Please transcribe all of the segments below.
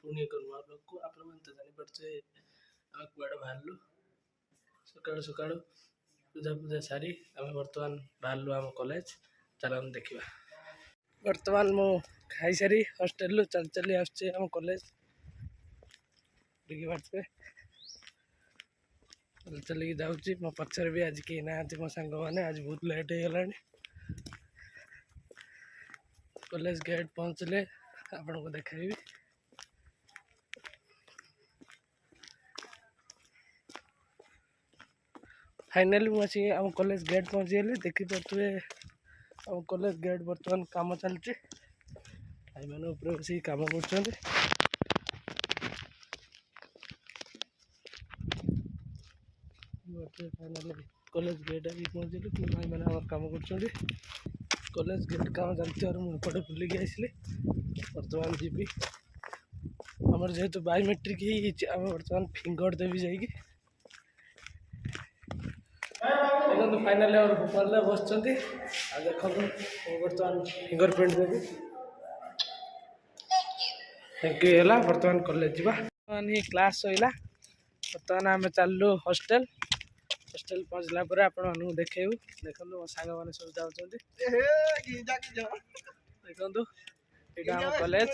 पुणी एक नुआ ब्लॉग को आप तो जानीपे आम कूड़े बाहर सकालू सकालू पूजा पूजा सारी आम बर्तमान बाहर आम कॉलेज चल देखा बर्तमान मु खाई सारी हॉस्टल चल चली आम कॉलेज देखिए चल चलिए जाऊँगी मो पचर भी आज कहीं ना मो सांग मैंने आज बहुत लेट हो गला कॉलेज गेट पहुँचले आपण को देखाइबी फाइनली मुझे आम कॉलेज गेट पहुँची गली देखिपे आम कॉलेज गेट बर्तमान काम चलती भाई मैंने ऊपर बस कम कर फाइनली कॉलेज गेट भी पहुँचली कि भाई मैंने कम कर कॉलेज गेट काम चलती और मुझे बुलिक आसली बर्तमान जी आमर जेहेतु बायोमेट्रिक ही आम बर्तमान फिंगर देवी जाकि देखो फाइनाली आम भोपाल बस देखो बर्तमान finger print Devi thank you है बर्तमान कॉलेज जा बर्तमान ही क्लास सैला बर्तमान आम चलू हॉस्टल हॉस्टल पहुँचला पर आपको देखू देखो मो सांग मैंने सब जाऊँ देखो यहाँ कॉलेज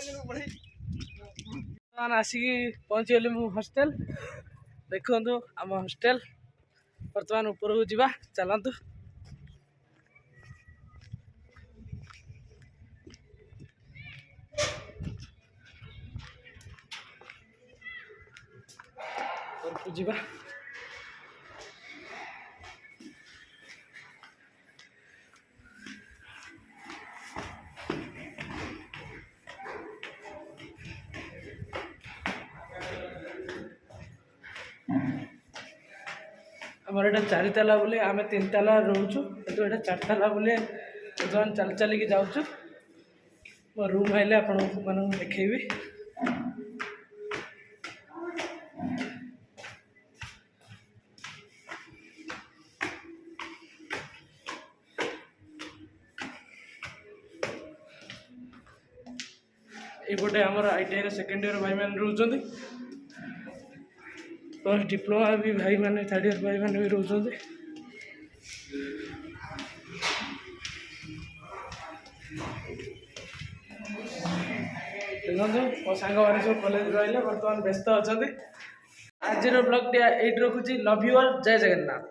आसिक पहुँची गली मु हॉस्टल देखो आम हॉस्टल बर्तमान ऊपर को जीवा चलतु जीवा आमर यहाँ 4 ताला बोले आम 3 ताला रोचु तो यहाँ 4 ताला बोले बर्तमान चल चलिक जाऊँ मो रूम आइले आपण मान देखी ये आमर ITI सेकेंड ईयर भाई मैंने रोचे प्लस डिप्लोमा भी भाई मैंने थर्ड ईयर भाई मैंने भी रोचे देखो मो सांग मैंने सब कॉलेज रही बर्तमान व्यस्त अच्छा आज ब्लॉग टी ये रखुची लव यू ऑल जय जगन्नाथ।